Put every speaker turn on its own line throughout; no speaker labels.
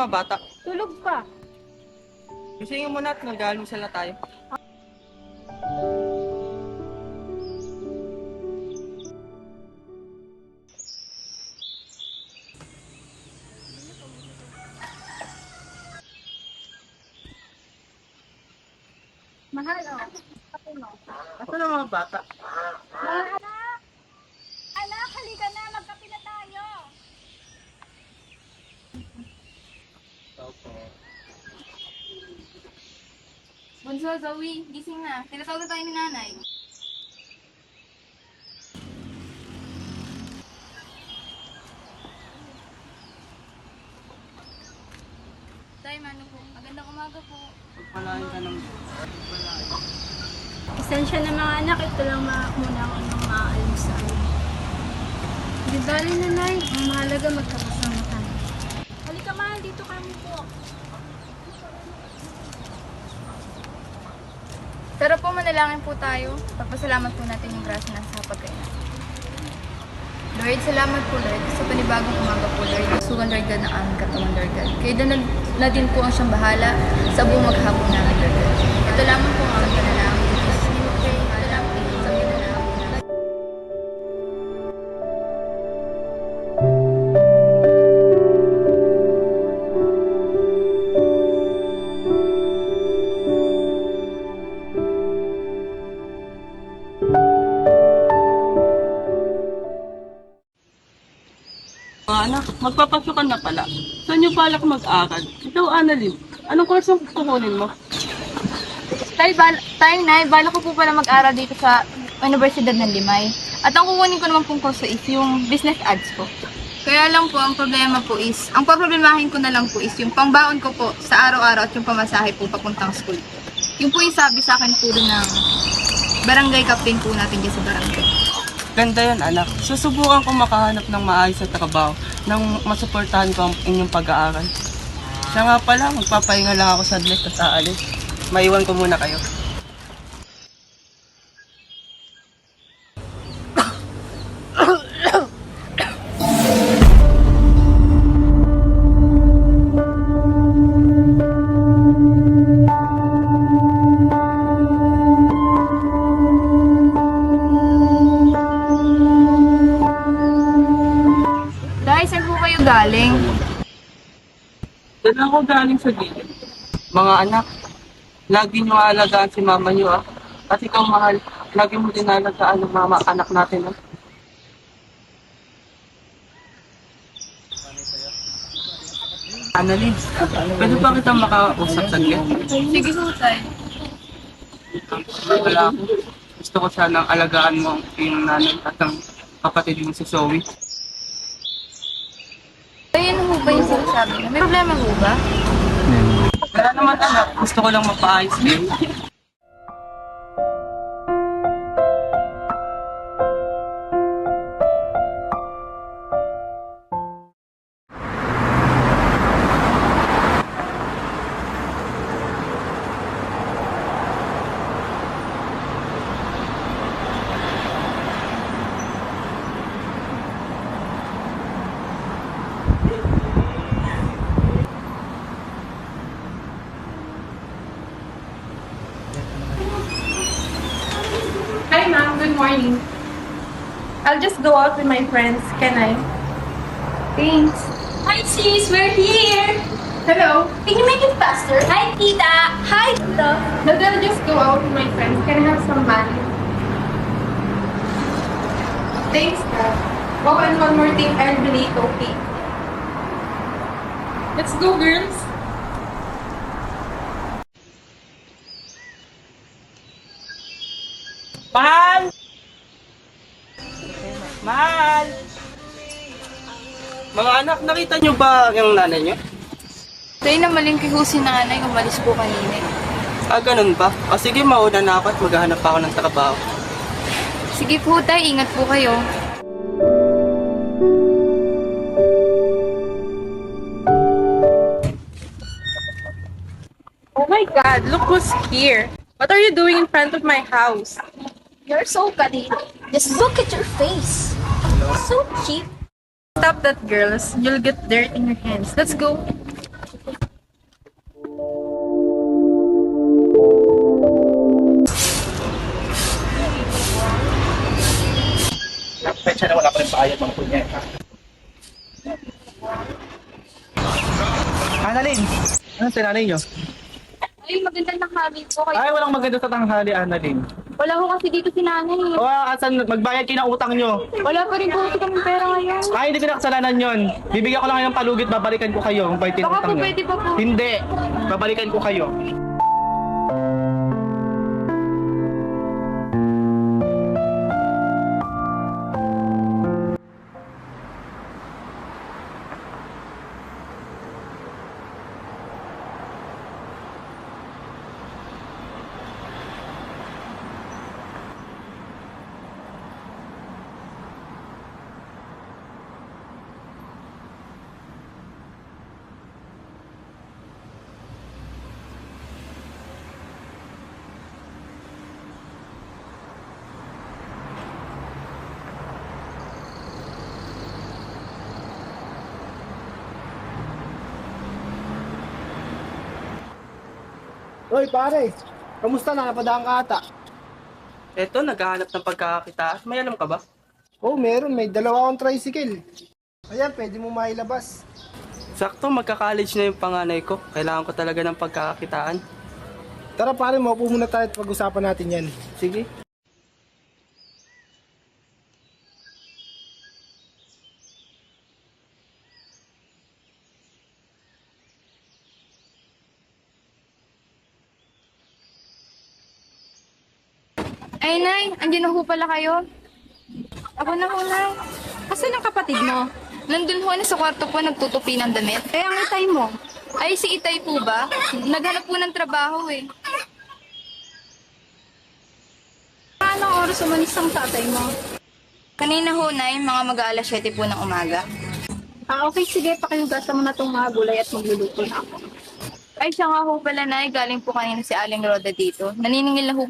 mga bata?
Tulog pa.
Gisingin mo na at nag-aalusal na tayo.
Mahal, oh. Ako, no.
Asa na mga bata?
Mga anak! Anak, halika na. Magkape na tayo.
Bunso, Zoe, gising na. Tinatawag na tayo ni nanay. Tay, mano po. Magandang umaga po.
Pagpalain ka ng...
Pasensya na mga anak. Ito lang muna ako ng maaalmusal. Di bali nanay. Ang mahalaga magkakasama tayo. Halika mahal, dito kami po.
Pero po, manalangin po tayo. Pagpasalamat po natin yung grasya na sa pagkain. Lord, salamat po Lord sa panibagong umaga po Lord. Sugan Lord God ng aming katawan Lord God. Kaya na din po ang siyang bahala sa buong maghapon namin Lord God. Ito lamang po ang aming panalangin. Sige mo kayo, salamat po sa panalangin.
Mga anak, magpapasukan na pala. Saan niyo balak mag-aral? Ikaw, Annalyn, anong course ang kukunin mo?
Nay, bala ko po pala mag-aral dito sa Universidad ng Limay. At ang kukunin ko naman pong kurso is yung business ads po. Kaya lang po, ang problema po is, ang problemahin ko na lang po is yung pangbaon ko po sa araw-araw at yung pamasahe po papuntang school. Yung po yung sabi sa akin po doon ng barangay captain po natin dyan sa barangay.
Ganda yan, anak. Susubukan ko makahanap ng maayos na trabaho nang masuportahan ko ang inyong pag-aaral. Siya nga pala, magpapahinga lang ako saglit at aalis. Maiwan ko muna kayo.
Dahil saan po kayo galing?
Doon ako galing sa gilid. Mga anak, lagi niyo aalagaan si mama niyo ah. At ikaw mahal, lagi mo din aalagaan ang mama anak natin ah. Annalyn, pwede ba kita makausap saglit?
Sige po, tay.
Wala ako. Gusto ko sanang alagaan mo ang iyong nanay at ang kapatid mo si Zoe.
Ay, ano ho ba yung sinasabi na? May problema ho ba?
Wala naman anak, gusto ko lang mapaayos din.
Hi ma'am, good morning. I'll just go out with my friends, can I?
Thanks.
Hi sis, we're here.
Hello.
Can you make it faster? Hi tita. Hi tita.
But I'll just go out with my friends. Can I have some money? Thanks, Dad. Oh, and one more thing, I'll be late, okay? Let's go, girls.
Mahal! Mahal! Mga anak, nakita niyo ba yung nanay niyo?
Tay, na malingki ho si nanay, umalis po kanina.
Ah, ganun ba? O sige, mauna na ako at maghahanap pa ako ng trabaho.
Sige po, tay, ingat po kayo.
Oh my God, look who's here. What are you doing in front of my house?
You're so kadiri. Just look at your face. So cheap.
Stop that, girls. You'll get dirt in your hands. Let's go.
Ayaw pang punyeta. Annalyn! Ano si nanay niyo?
Ay, magandang tanghali po kayo.
Ay, walang maganda sa tanghali, Annalyn.
Wala ko kasi dito si nanay.
O, asan magbayad kayo ng utang nyo?
Wala pa rin po kasi kami pera ngayon.
Ay, hindi ko na kasalanan yun. Bibigyan ko lang kayo ng palugit, babalikan ko kayo. Kung
Baka
utang
po
nyo.
pwede pa po.
Hindi. Babalikan ko kayo.
Hoy pare, kamusta na? Napadaan ka ata?
Eto, naghahanap ng pagkakakitaan. May alam ka ba?
Oh, meron. May dalawa akong tricycle. Ayan, pwede mo mailabas.
Sakto, magka-college na yung panganay ko. Kailangan ko talaga ng pagkakakitaan.
Tara pare, maupo muna tayo at pag-usapan natin yan.
Sige.
Ay, Nay, andyan na ho pala kayo. Ako na ho, Nay.
Asan ang kapatid mo?
Nandun ho na sa kwarto po nagtutupi ng damit.
Eh, ang itay mo.
Ay, si Itay po ba? Naghanap po ng trabaho eh.
Anong oras umalis ang tatay mo?
Kanina ho, Nay, mga mag-aalas 7 po ng umaga.
Ah, okay, sige. Pakihugasan mo na itong mga gulay at magluluto na ako.
Ay, siya nga ho pala, Nay. Galing po kanina si Aling Roda dito. Naniningil na ho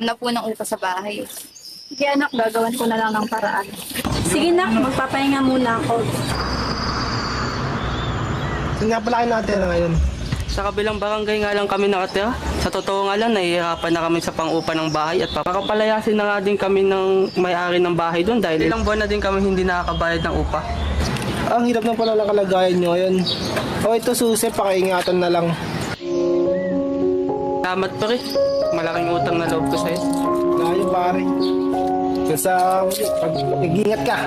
na po ng upa sa bahay.
Sige anak, gagawan ko na lang ng paraan. Sige nak, magpapahinga muna ako.
Saan nga pala kayo natira ngayon?
Sa kabilang barangay nga lang kami nakatira. Sa totoo nga lang, nahihirapan na kami sa pang-upa ng bahay at papakapalayasin na nga din kami ng may-ari ng bahay doon dahil ilang buwan na din kami hindi nakakabayad ng upa.
Ang hirap ng pala ng kalagayan nyo ngayon. Oh, ito susi, pakiingatan na lang.
Salamat pa rin. Malaking utang na loob ko sa'yo.
Layo pare. Sa pag nag-ingat ka.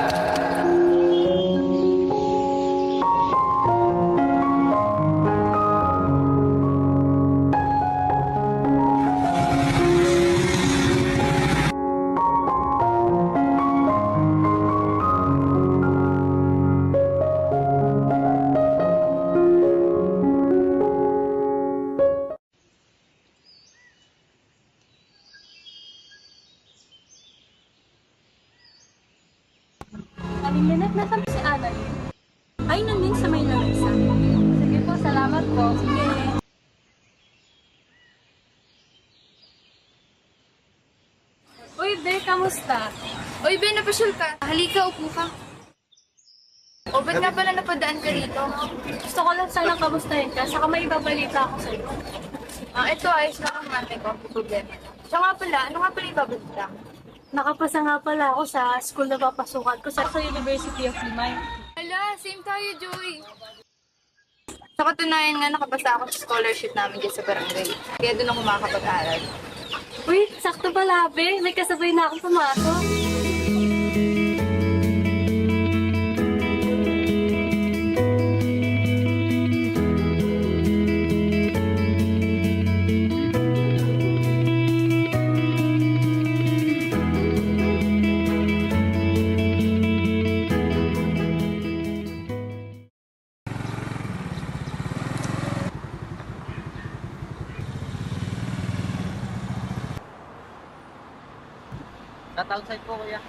Aling Lynette, nasaan si Annalyn? Ay, nandun sa may lamesa. Sige po, salamat po. Sige. Uy, Be, kamusta?
Oy, Ben, napasyal ka. Halika, upo ka. O, ba't nga pala napadaan ka rito?
Gusto ko lang sanang kamustahin ka, saka may ibabalita ako sa'yo.
Ito, ayos na ang mante ko. Problema. Siya nga pala, ano nga pala ibabalita?
Nakapasa nga pala ako sa school na papasukan ko sa University of Limay.
Hala, same tayo, Joy. Sa katunayan nga, nakapasa ako sa scholarship namin dyan sa barangay. Kaya doon ako makakapag-aral.
Uy, sakto pala, Be. May kasabay na akong pumasok.
Outside po, kuya.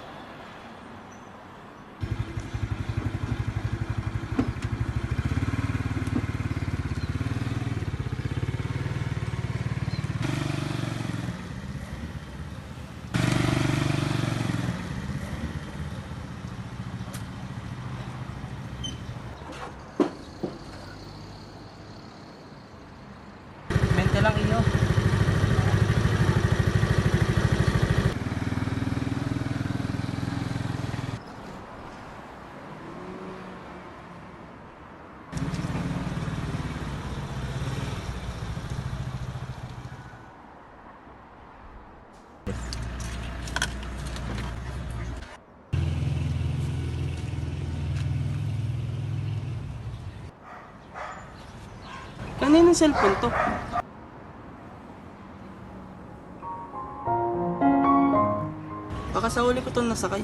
Bente lang iyo. Kanino yung cellphone to? Baka sa huli ko itong nasakay.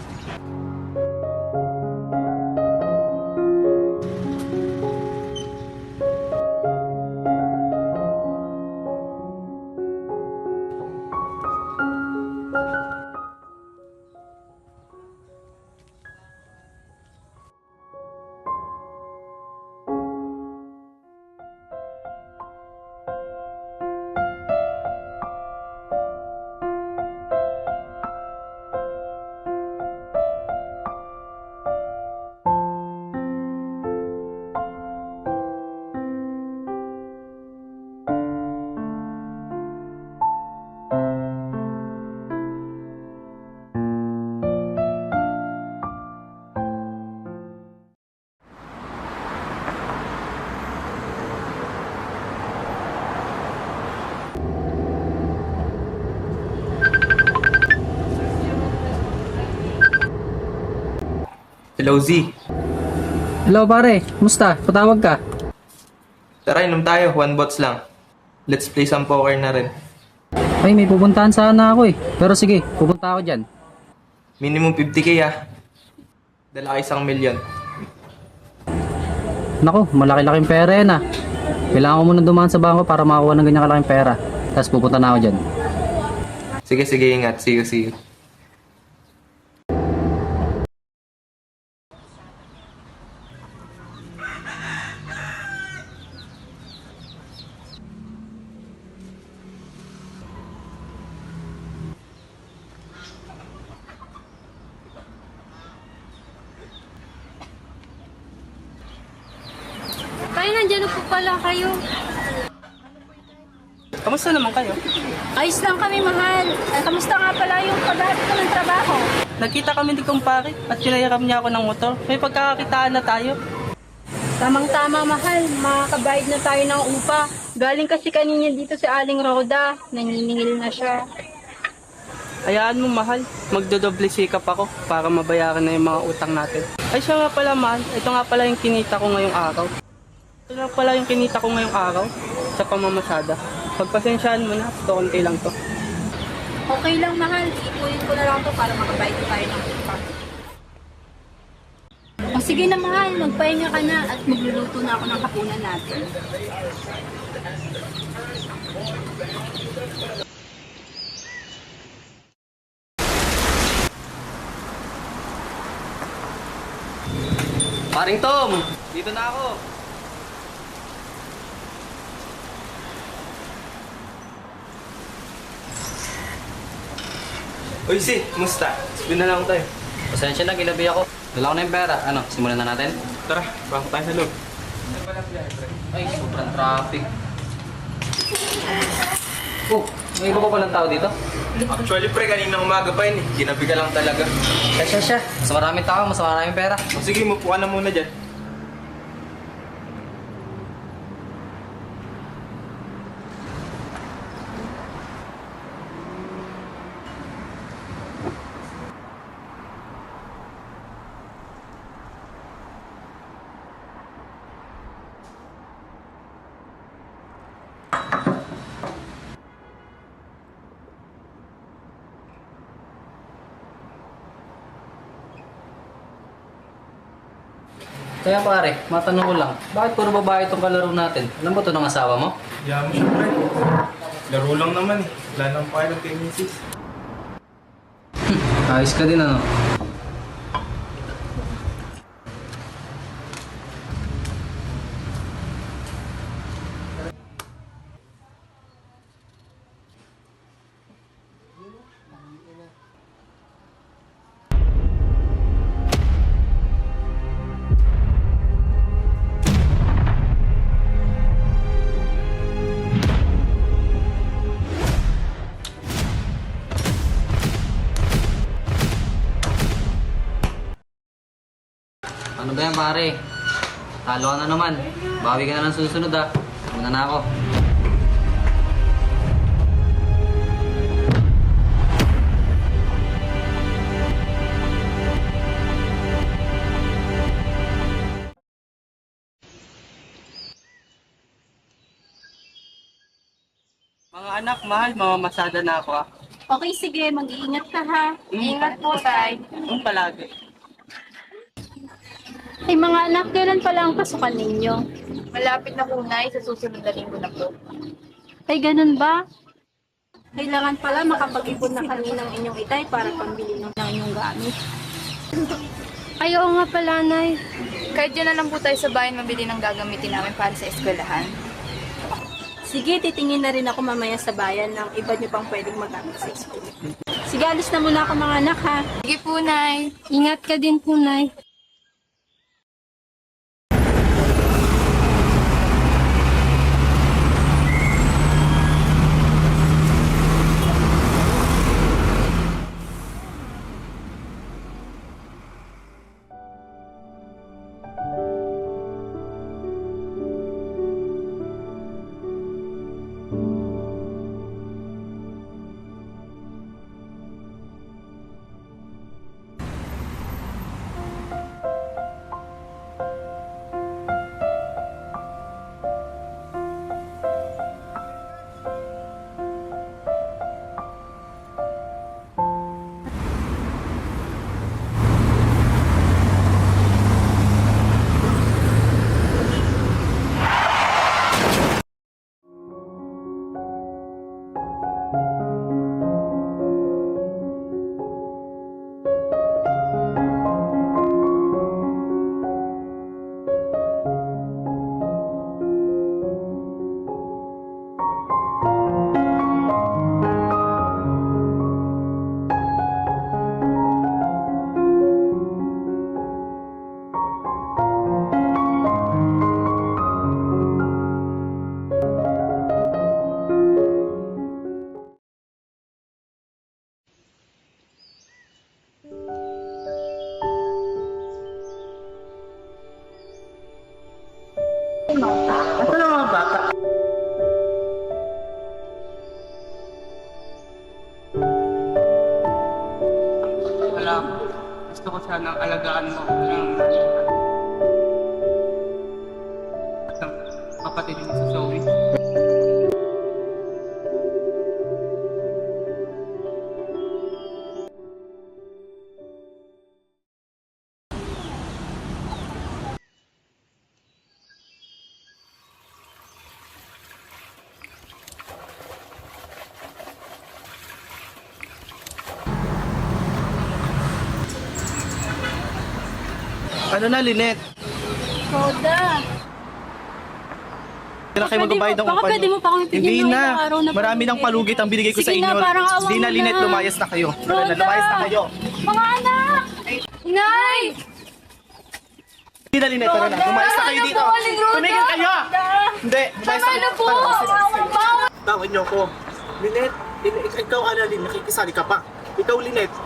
Hello, Z.
Hello pare, kumusta? Patawag ka.
Tara, inom tayo. 1 bots lang. Let's play some poker na rin.
Ay, may pupuntahan sana ako eh. Pero sige, pupunta ako dyan.
Minimum 50k ah. Dala ka 1 million.
Naku, malaki-laking pera yan ah. Kailangan ko muna dumaan sa bangko para makakuha ng ganyan kalaking pera. Tapos pupunta na ako dyan.
Sige, sige, ingat. See you, see you.
Tayo, nandiyan na po pala kayo.
Kamusta naman kayo?
Ayos lang kami, mahal. Ay, kamusta nga pala yung paghahanap ko ng trabaho?
Nagkita kami ni kumpare at pinayakap niya ako ng motor. May pagkakakitaan na tayo.
Tamang-tama, mahal. Makakabayad na tayo ng upa. Galing kasi kanina dito si Aling Roda. Naniningil na siya.
Hayaan mo, mahal. Magdodoble sikap ako para mabayaran na yung mga utang natin. Ay, siya nga pala, mahal. Ito nga pala yung kinita ko ngayong araw. Ito nga pala yung kinita ko ngayong araw sa pamamasada. Pagpasensyaan mo na, ito konti lang to.
Okay lang, mahal. Ipunin ko na lang to para makabayad na tayo ng upa. O sige na, mahal. Magpahinga ka na at magluluto na ako ng hapunan natin.
Paring Tom, dito na ako.
Uy, Si, kumusta? Sabihin na lang tayo.
Pasensya na, gilabi ako. Dala ko na yung pera. Ano, simulan na natin?
Tara, bako tayo sa loob.
Ay, sobrang traffic. Oh, may iba pa palang tao dito?
Actually, pre, kanina umaga pa yun eh. Ginabi ka lang talaga.
Siya. Mas maraming tao, mas maraming pera.
O sige, mupo ka na muna dyan.
Kaya pare, matanong ko lang, bakit puro babae itong kalaro natin? Alam ba ito ng asawa mo?
Kaya mo siya, pre. Laro lang naman eh. Wala nang pakialam kay Mrs.
Ayos ka din ano? Ano ba yan pare? Talo ka na naman. Bawi ka na ng susunod ah. Muna na ako.
Mga anak, mahal, mamamasada na ako ah.
Okay, sige. Mag-iingat ka ha.
Ingat po, Tay.
Palagi.
Ay mga anak, kailan pala ang pasukan ninyo?
Malapit na po, Nay. Sa susunod na linggo na po.
Ay ganun ba? Kailangan pala makapag-ipon na kaninang inyong itay para pambili ng inyong gamit. Ay oo nga pala, Nay.
Kahit dyan na lang po tayo sa bayan mabili ng gagamitin namin para sa eskwelahan.
Sige, titingin na rin ako mamaya sa bayan ng iba niyo pang pwedeng magamit sa school. Sige, alis na muna ako mga anak ha.
Sige po, Nay.
Ingat ka din po, Nay.
Ito na mga bata. Wala. Gusto ko sanang alagaan mo ng kapatid mo si Zoe.
Ano na, Lynette?
Roda.
Kailan kayo magbabayad ng
Baka
upa
pwede
niyo?
mo pa kami bigyan
Hindi
ng
na.
ilang araw na
Marami ng palugit ang binigay ko sa
Sige
inyo.
na, parang awa
Hindi
mo
na, Lynette,
na.
lumayas na kayo. Tara na,
Roda.
lumayas na kayo.
Mga anak!
Nay!
Hindi na, Lynette, tara na. Lumayas na kayo dito. Tumigil kayo! Hindi, lumayas na kayo.
po!
Tawan niyo ako. Lynette, ikaw Annalyn, nakikisali ka pa. Ikaw, Lynette,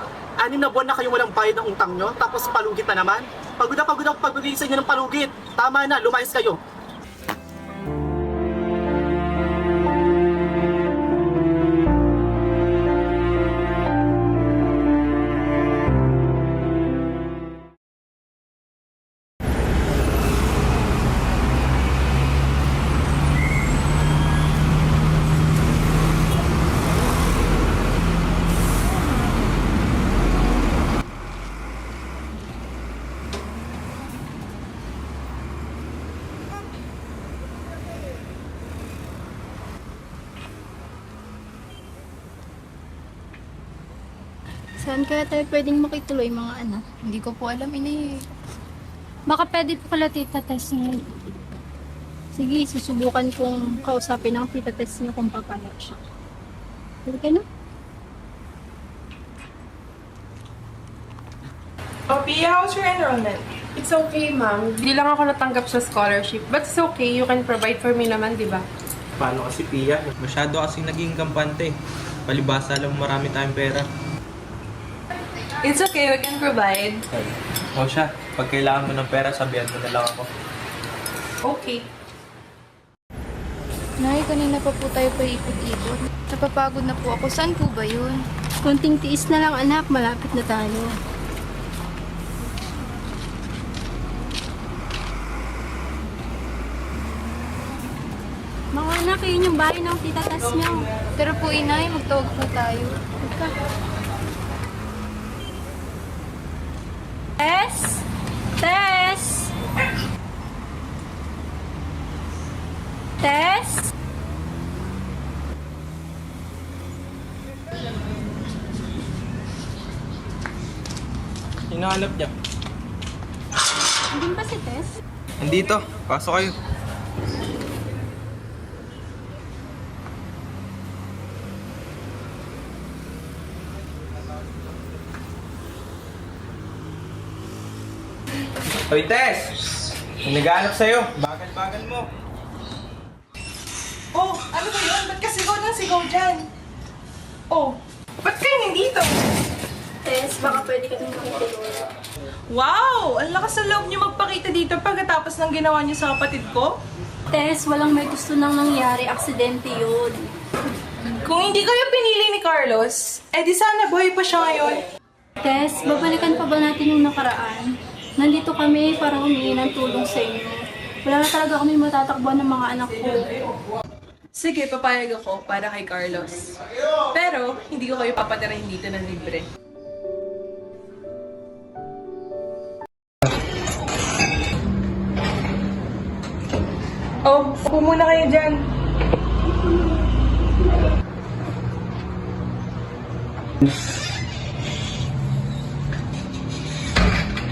6 na buwan na kayong walang bayad ng utang nyo, tapos palugit na naman. Pagod na pagod ako pagbigay sa inyo ng palugit. Tama na, lumayas kayo.
Saan kaya tayo pwedeng makituloy mga anak?
Hindi ko po alam, inay.
Baka pwede po kala tita test niyo. Sige, susubukan kong kausapin ang tita test niyo kung papayag siya. Pwede ka na?
Oh, Pia, how's your enrollment? It's okay, ma'am. Hindi lang ako natanggap sa scholarship. But it's okay, you can provide for me naman, di ba?
Paano kasi, Pia? Masyado kasing naging kampante. Palibasa alam mo marami tayong pera.
It's okay, we can provide.
O siya, pag kailangan mo ng pera, sabihan mo na lang ako.
Okay.
Nay, kanina pa po tayo pa ikot-ikot. Napapagod na po ako. Saan po ba yun?
Konting tiis na lang anak, malapit na tayo. Mga anak, Anak, yun yung bahay ng tita Tas niyo.
Tara po, inay, magtawag po tayo.
Tess? Tess? Tess?
Hinahanap niya.
Hindi ba si Tess?
Nandito, pasok kayo. Hoy, Tess! May naghahanap sa'yo. Bagal-bagal mo.
Oh, ano ba yun? Ba't ka sigaw ng sigaw dyan? Oh, ba't kayo nandito?
Tess, baka pwede ka nang makitulog.
Wow! Ang lakas ng loob niyo magpakita dito pagkatapos ng ginawa niyo sa kapatid ko?
Tess, walang may gusto nang nangyari. Aksidente yun.
Kung hindi kayo pinili ni Carlos, di sana buhay pa siya ngayon.
Tess, babalikan pa ba natin yung nakaraan? Nandito kami para humingi ng tulong sa inyo. Wala na talaga kami matatakbuhan ng mga anak ko.
Sige, papayag ako para kay Carlos. Pero, hindi ko kayo papatirahin dito ng libre. Oh, upo muna kayo dyan.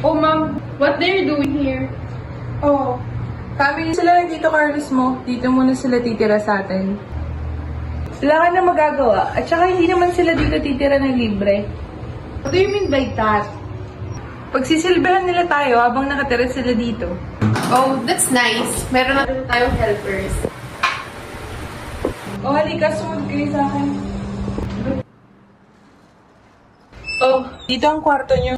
Oh, ma'am, what they're doing here?
Oh, family sila ng Tito Carlos mo. Dito muna sila titira sa atin. Wala ka na magagawa. At saka hindi naman sila dito titira ng libre.
What do you mean by that?
Pagsisilbihan nila tayo habang nakatira sila dito.
Oh, that's nice. Meron na rin tayong helpers.
Oh, halika, sumunod kayo sa akin. Oh, dito ang kwarto niyo.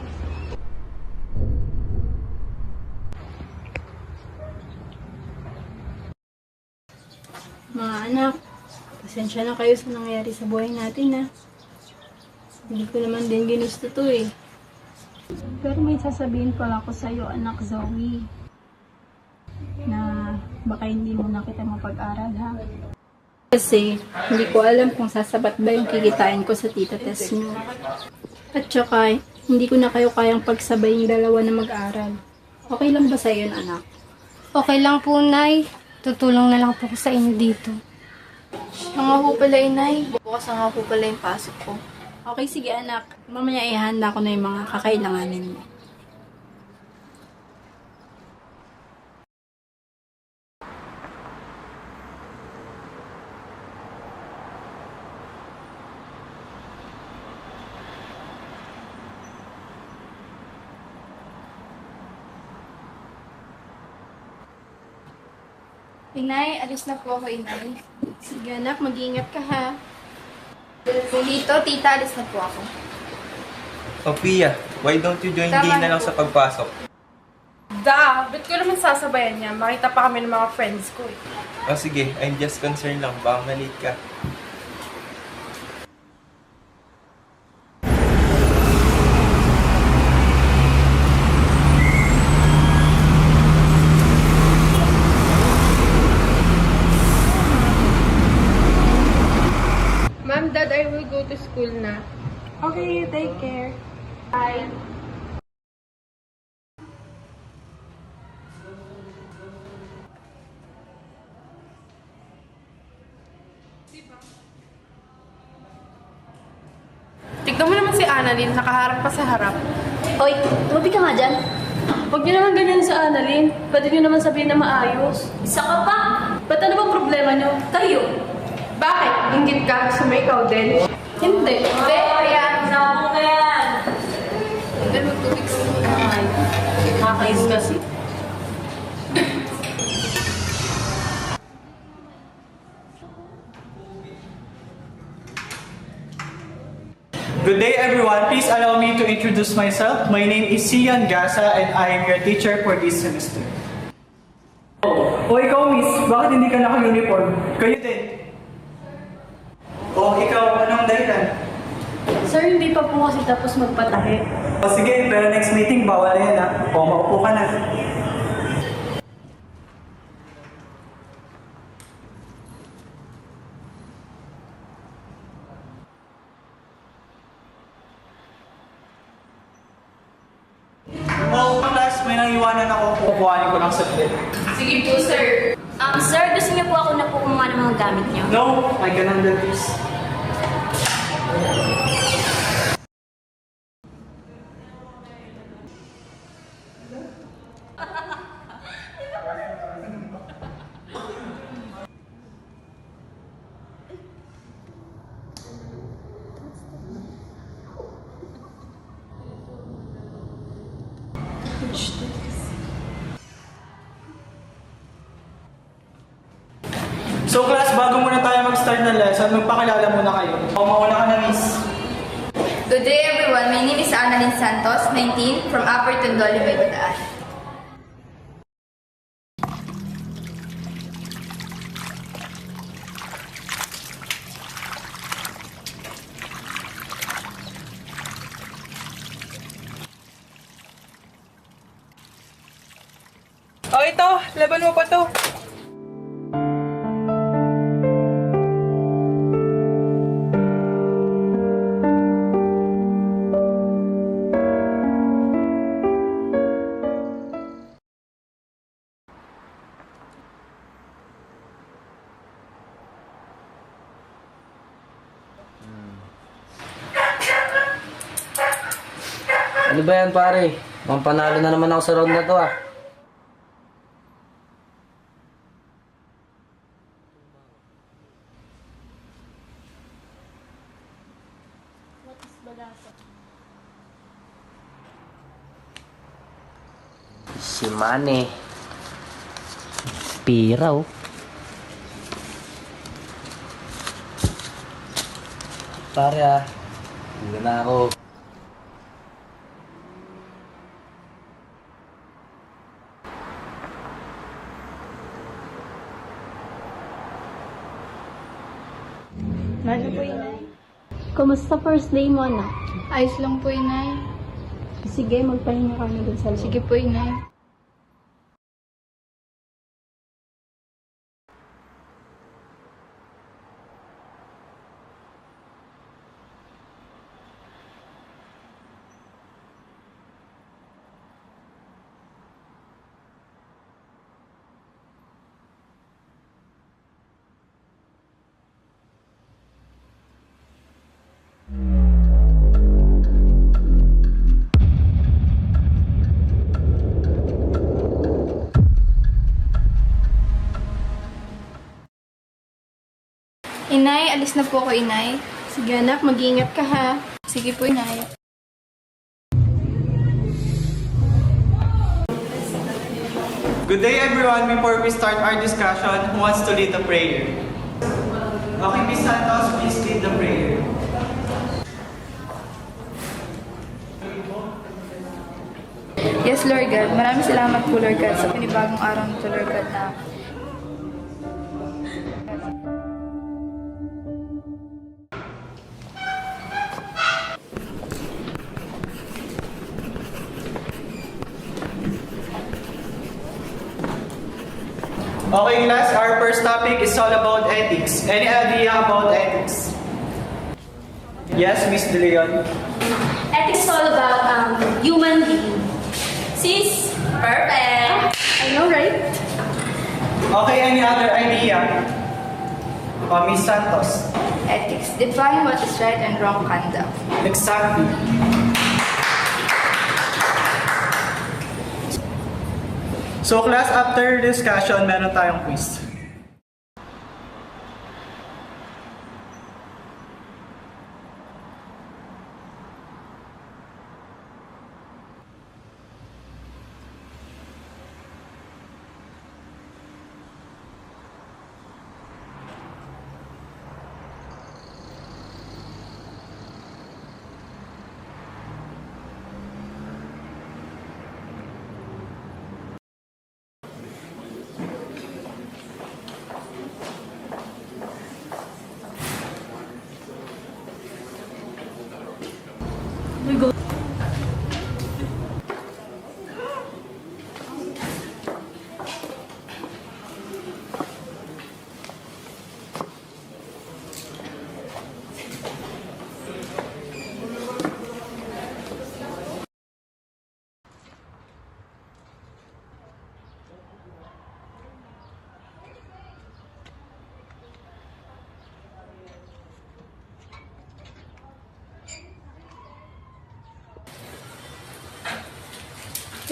Mga anak, pasensya na kayo sa nangyari sa buhay natin, ha. Hindi ko naman din ginusto to, eh. Pero may sasabihin pala ako sa'yo, anak Zoe. Na baka hindi mo na kita mapag-aral, ha. Kasi, hindi ko alam kung sasapat ba yung kikitain ko sa tita Tess niyo. At saka, hindi ko na kayo kayang pagsabay yung dalawa na mag-aral. Okay lang ba sa'yo yun, anak?
Okay lang po, Nay. Tutulong na lang po ko sa inyo dito. Siya nga po pala, inay. Bukas na nga po pala yung pasok ko.
Okay, sige anak. Mamaya ihanda ko na yung mga kakailanganin mo.
Inay, alis na po ako, inay.
Sige anak, mag-iingat ka ha.
Dito, tita, alis na po ako.
Sophia, why don't you join Gay na lang sa pagpasok?
Ba't ko naman sasabayan niya? Makita pa kami ng mga friends ko, eh.
O sige, I'm just concerned lang. Baka malate ka.
Ma'am, Dad, I will go to school na.
Okay, take care.
Bye. Tignan mo naman si Annalyn, nakaharap pa sa harap.
Hoy, tumabi ka nga dyan.
Huwag niyo naman ganyan sa Annalyn. Pwede niyo naman sabihin na maayos.
Isa ka pa.
Ba't ano bang problema niyo? Tayo.
Bakit? Ingit ka? Gusto mo ikaw din?
Hindi.
Hindi, hayaan na ako na yan. Pero magtubig sa muna.
Nakakais kasi.
Good day everyone. Please allow me to introduce myself. My name is Sian Gasa and I am your teacher for this semester. O ikaw miss, bakit hindi ka naka-uniform? Kayo din. O ikaw, anong dahilan?
Sir, hindi pa po kasi tapos magpatahi.
O sige, pero next meeting bawal na yan ha. O maupo ka na. may nang iwanan ako. Kukuhanin ko lang saglit.
Sige po, sir.
Sir, gusto niyo po ako na po kumuha ng mga gamit niyo?
No, I can handle this. So class, bago muna tayo mag-start ng lesson, magpakilala muna kayo. O, mauna ka na, miss.
Good day everyone, my name is Annalyn Santos, 19, from Upper Tondoli, Baybataan.
O ito, laban mo pa to.
Ano ba yan pare? Mampanalo na naman ako sa round na to ah. Si Mane. Pira oh. Pare ah. Hindi na ako.
Kumusta first day mo, anak?
Ayos lang po, Inay.
Sige, magpahinga ka na dun sa loob.
Sige po, Inay. Inay, alis na po ako, Inay.
Sige anak, mag-iingat ka ha.
Sige po, Inay.
Good day everyone. Before we start our discussion, who wants to lead the prayer? Okay, Miss Santos, please lead the prayer.
Yes, Lord God. Maraming salamat po, Lord God, sa panibagong araw nito, Lord God, na
Okay class, our first topic is all about ethics. Any idea about ethics? Yes, Miss De Leon.
Ethics is all about human being. Sis, perfect! I know, right?
Okay, any other idea? Miss Santos.
ethics. Define what is right and wrong conduct.
Exactly. So class, after discussion, meron tayong quiz.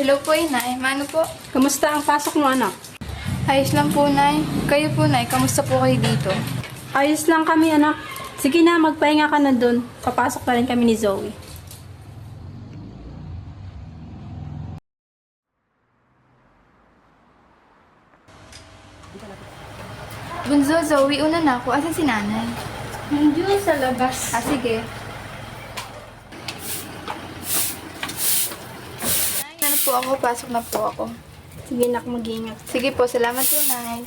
Hello po, Inay. Mano po?
Kamusta ang pasok mo, anak?
Ayos lang po, Nay. Kayo po, Nay. Kamusta po kayo dito?
Ayos lang kami, anak. Sige na, magpahinga ka na dun. Papasok na rin kami ni Zoe.
Bunso, Zoe, una na ako. Asan si nanay?
Nandiyon sa labas.
Ah, sige. Ano po ako? Pasok na po ako.
Sige, nak, mag-ingat.
Sige po, salamat po, Nay.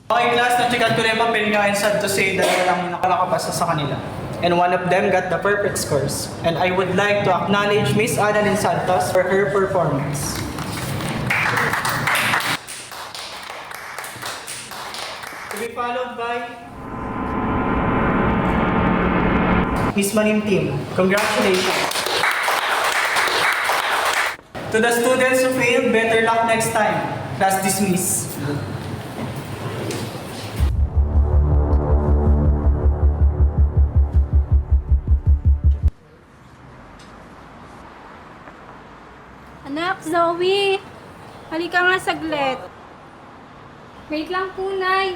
Okay class, na-checkan ko na yung papel niya and sad to say dalawa lang yung nakalakapasa sa kanila. And one of them got the perfect scores. And I would like to acknowledge Miss Annalyn Santos for her performance. To be followed by Miss Manim Team. Congratulations. To the students who failed, better luck next time. Class dismissed.
Anak, Zoe! Halika nga saglit.
Wait lang po, Nay.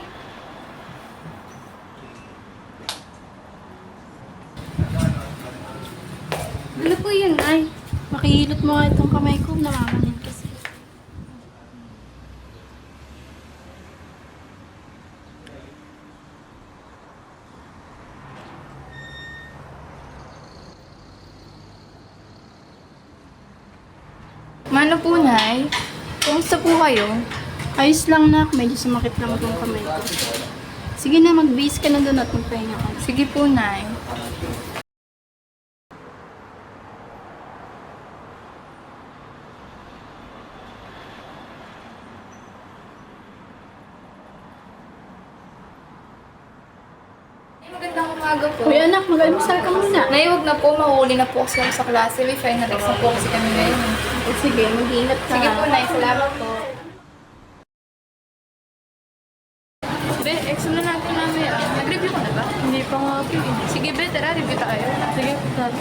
Ano po yun, ay? Makihilot mo nga itong kamay ko. Namamanin kasi.
Mano po, Nay? Kumusta po kayo?
Ayos lang, nak. Medyo sumakit lang itong kamay ko. Sige na, mag-base ka na doon at magpahinga ka.
Sige po, Nay. Magandang umaga po.
Uy, anak, mag-almusal ka muna.
Nay, huwag na po. Mahuli na po kasi kami sa klase. May final exam po kasi kami ngayon.
Sige, mag-iingat ka.
Sige po, Nay. Salamat po. Be, exam na natin namin. Nag-review ka na ba?
Hindi pa nga po.
Sige, Be. Tara, review tayo.
Sige, tara.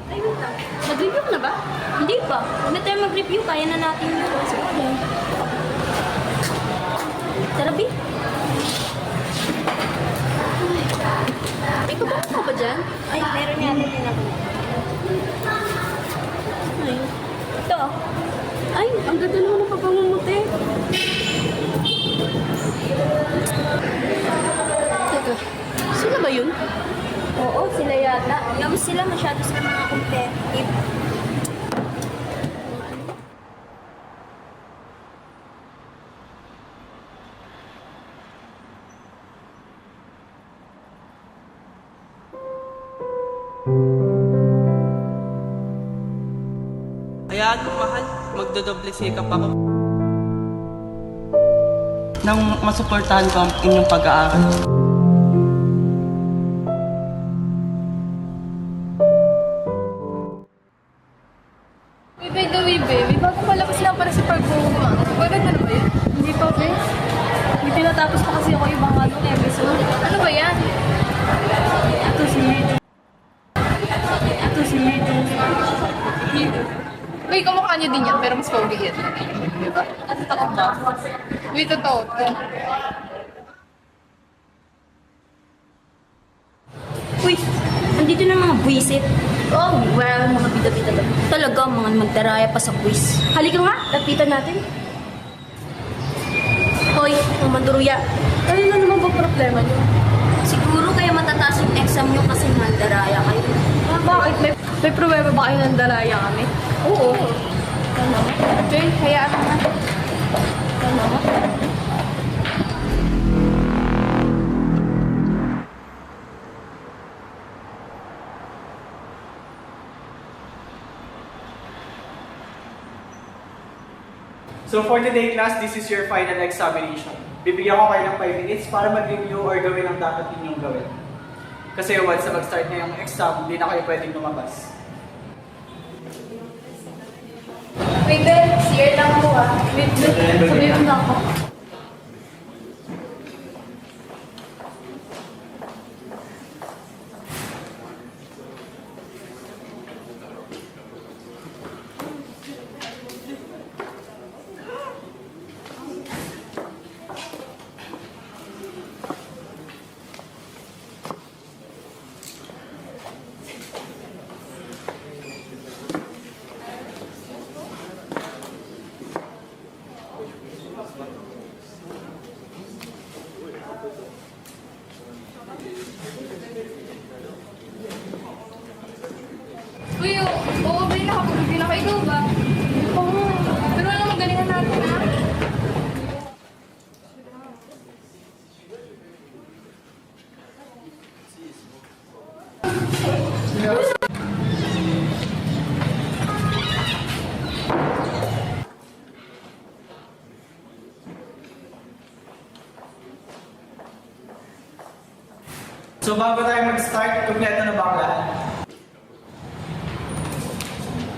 Ay, wait lang. Nag-review ka na ba? Hindi pa. Huwag na tayo mag-review. Kaya na natin yun. Sige. Tara, B. Ikaw ba ka ba dyan? Ay, meron yan. Din ako. Ay, ito. Ay, ang ganda naman ng pagpangumuti. Teka, sila ba yun?
Oo, sila yata. Alam sila, masyado sila mga competitive.
Hayaan mo, mahal. Magdodoble sikap ako. Nang masuportahan ko ang inyong pag-aaral.
Uy, by the way, Be. May bago pala kasi lang para sa pag-uuma. Maganda na ba yun?
Hindi pa, Be. Hindi tinatapos pa kasi ako ibang episode.
Ano ba yan?
Ito si Mito. Ito si Mito.
Uy, kamukha niyo din yan, pero mas pogi yan. Diba? At ito ba? Uy, totoo.
Uy, andito na mga buwisit. Oh, well, mga bida-bida ba? Talaga, mga magdaraya pa sa quiz. Halika nga, lapitan natin. Hoy, mga manduruya.
Ano na naman ba problema niyo?
Siguro kaya matataas yung exam nyo kasi mandaraya kayo.
Ah, bakit? May problema ba kayo ng daraya kami?
Oo. Ano? Joy, hayaan mo na.
Ano?
So for today class, this is your final examination. Bibigyan ko kayo ng 5 minutes para mag-review or gawin ang dapat ninyong gawin. Kasi once na mag-start na yung exam, hindi na kayo pwedeng lumabas.
Wait, Ben, CR lang ako ah. Wait, sabihin mo na ako. Uy, oo, Ben, nakapag-review na kayo, ikaw ba? Oo. Pero alam mo, galingan natin ah.
So bago tayo mag-start, kumpleto na ba ang lahat?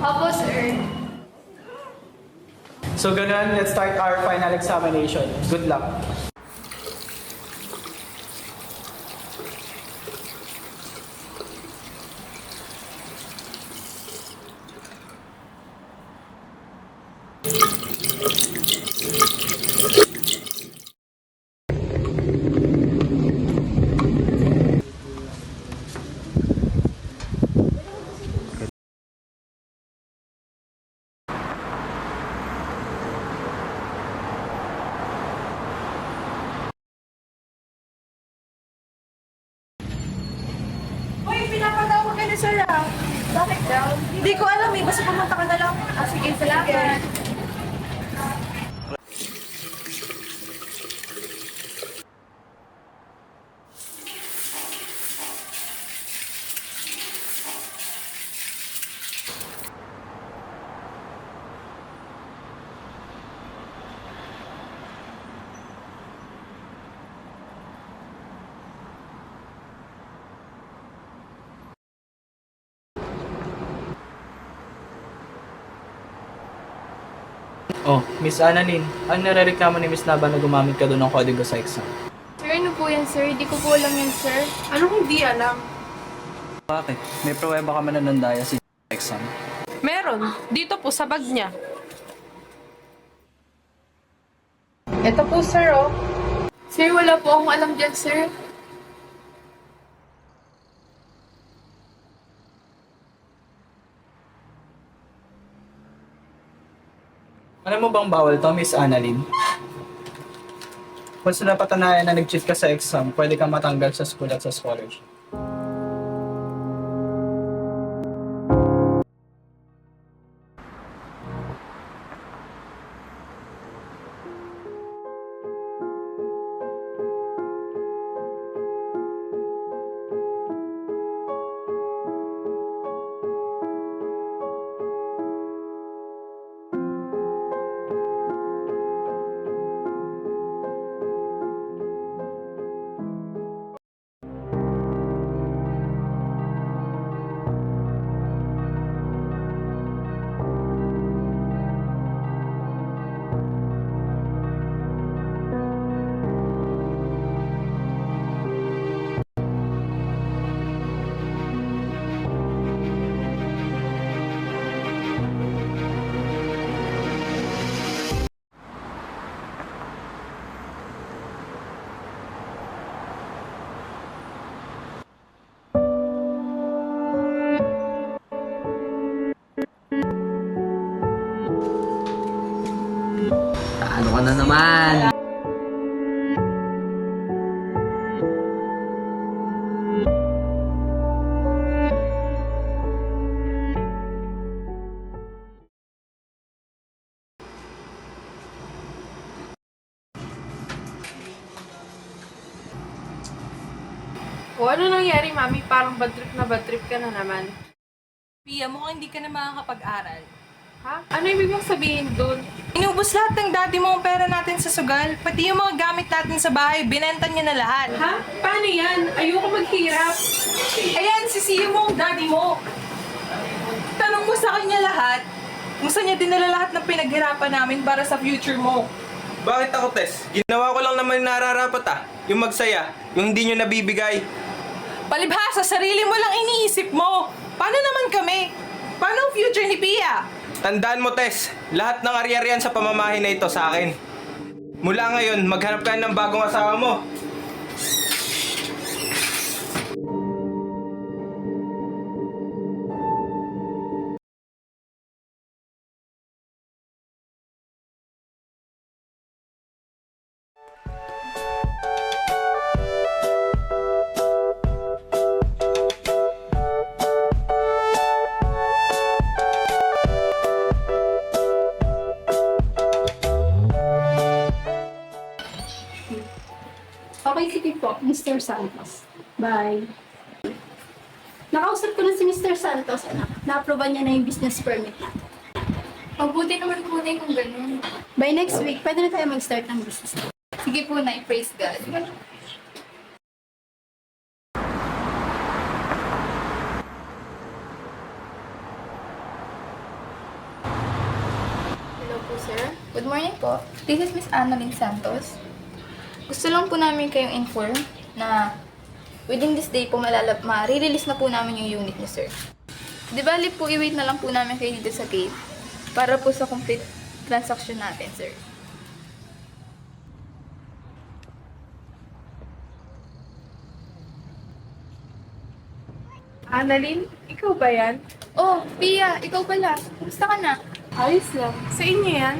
Opo, sir.
So ganun, let's start our final examination. Good luck.
Uy, pinapatawag ka na sir ah. Bakit daw? Hindi ko alam eh, basta pumunta ka na lang. Ah, sige, salamat.
Oh, Miss Annalyn, ang nare-reklamo ni Miss Laban na gumamit ka doon ng kodigo sa exam?
Sir, ano po yan, sir? Di ko po alam yan, sir.
Anong hindi alam?
Bakit? May pruweba ka mananandaya sa exam?
Meron. Dito po, sa bag niya. Ito po, sir, oh.
Sir, wala po akong alam dyan, sir.
Alam mo bang bawal to, Miss Annalyn? Kung sa napatunayan na nag-cheat ka sa exam, pwede kang matanggal sa school at sa scholarship.
Ano ka na naman?
O ano nangyari, Mami? Parang bad trip ka na naman.
Pia, mukhang hindi ka na makakapag-aral.
Ha? Ano ibig mong sabihin dun?
Inubos lahat ng daddy mo ang pera natin sa sugal. Pati yung mga gamit natin sa bahay, binenta niya na lahat.
Ha? Paano yan? Ayoko maghirap.
Ayan, sisiyo mo ang daddy mo. Tanong mo sa kanya lahat. Kung saan niya dinala lahat ng pinaghirapan namin para sa future mo.
Bakit ako, Tess? Ginawa ko lang naman yung nararapat Yung magsaya, yung hindi nyo nabibigay.
Palibhasa, sarili mo lang iniisip mo. Paano naman kami? Paano ang future ni Pia?
Tandaan mo, Tess, lahat ng ari-arian sa pamamahay na ito sa akin. Mula ngayon, maghanap ka ng bagong asawa mo.
Okay, sige po, Mr. Santos. Bye. Nakausap ko na si Mr. Santos, anak. Na-approve niya na yung business permit natin.
Mabuti naman po na kung ganun.
By next week, pwede na tayo mag-start ng business.
Sige po na, praise God. Hello po, sir. Good morning po. This is Miss Annalyn Santos. Gusto lang po namin kayong inform na within this day po ma-release na po namin yung unit niyo, sir. Di bali po, i-wait na lang po namin kayo dito sa gate para po sa complete transaction natin, sir.
Annalyn, ikaw ba yan?
Oh, Pia, ikaw pala. Kumusta ka na?
Ayos lang. Sa inyo yan?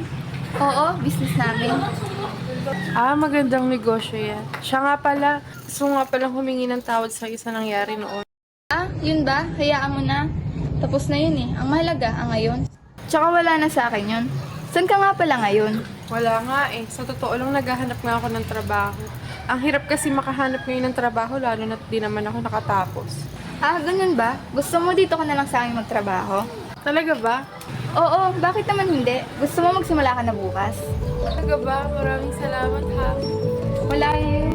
Oo, business namin.
Ah, magandang negosyo yan. Siya nga pala, gusto nga palang humingi ng tawad sa isa nangyari noon.
Ah, yun ba? Hayaan mo na. Tapos na yun eh. Ang mahalaga, ang ngayon. Tsaka wala na sa akin yun. Saan ka nga pala ngayon?
Wala nga eh. Sa totoo lang, naghahanap nga ako ng trabaho. Ang hirap kasi makahanap ngayon ng trabaho, lalo na di naman ako nakatapos.
Ah, ganun ba? Gusto mo dito ka na lang sa akin magtrabaho?
Talaga ba?
Oo, bakit naman hindi? Gusto mo magsimula ka na bukas?
Talaga ba? Maraming salamat ha.
Wala eh.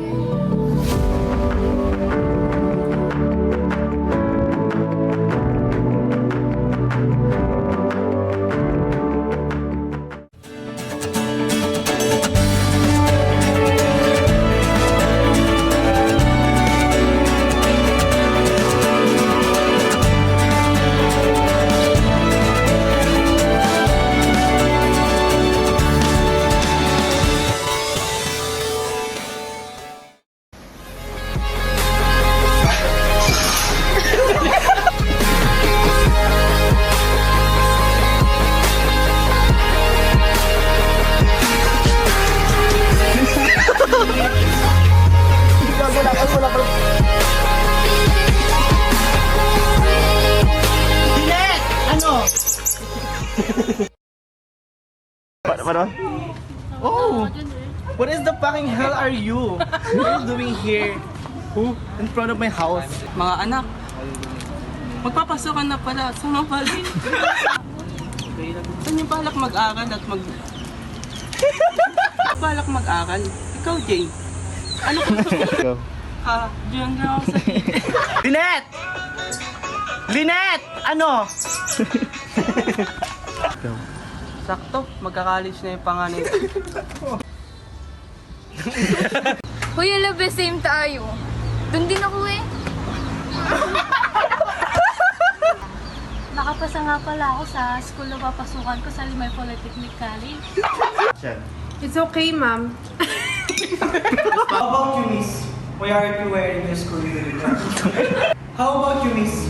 Paano? Oh! What is the fucking hell are you? What are you doing here? Who? In front of my house?
Mga anak, magpapasokan na pala. Saan mo pala? Saan yung balak mag-aral at balak mag-aral? Ikaw, Jay. Ano ko? Diyan lang ako sa
Lynette! Lynette! Ano?
Sakto, magka-college na yung panganay.
Hoy, alabe, same tayo. Doon din ako eh.
Nakapasa nga pala ako sa school na papasukan ko sa Limay Polytechnic College.
It's okay, ma'am.
How about you, miss? Why aren't you wearing your school uniform? How about you, miss?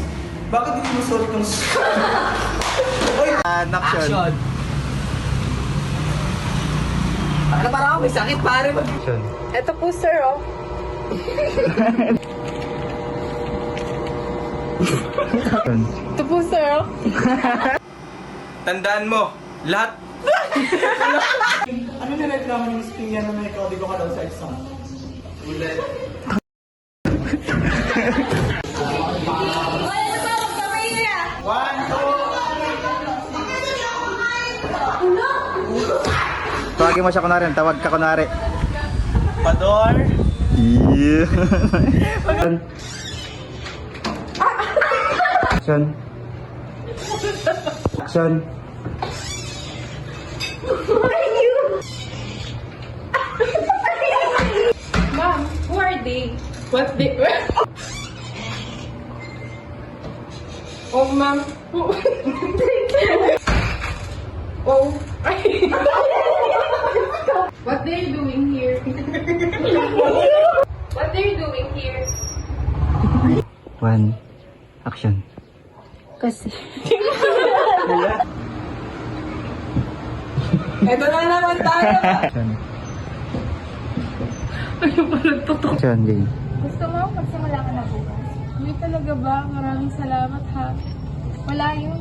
Bakit hindi mo suot yung...
Action!
Ano parang ako may sakit, pare.
Ito po, sir, oh. Ito po, sir, oh.
Tandaan mo, lahat
Ano na reklamo ni Miss Pia na may kodigo ka daw sa exam?
ulit.
One, two,
Tawagin mo siya kunwari. Tawag ka kunwari.
Pador.
Yeah. Action. Action.
Ma'am, who are they? What they... Oh, ma'am. Oh. What they're doing here? What they're doing here?
1. Action.
Kasi,
Ito na naman tayo.
Action. Action, Jane.
Gusto mo magsimula ka na bukas?
May talaga ba? Maraming salamat ha.
Wala yun.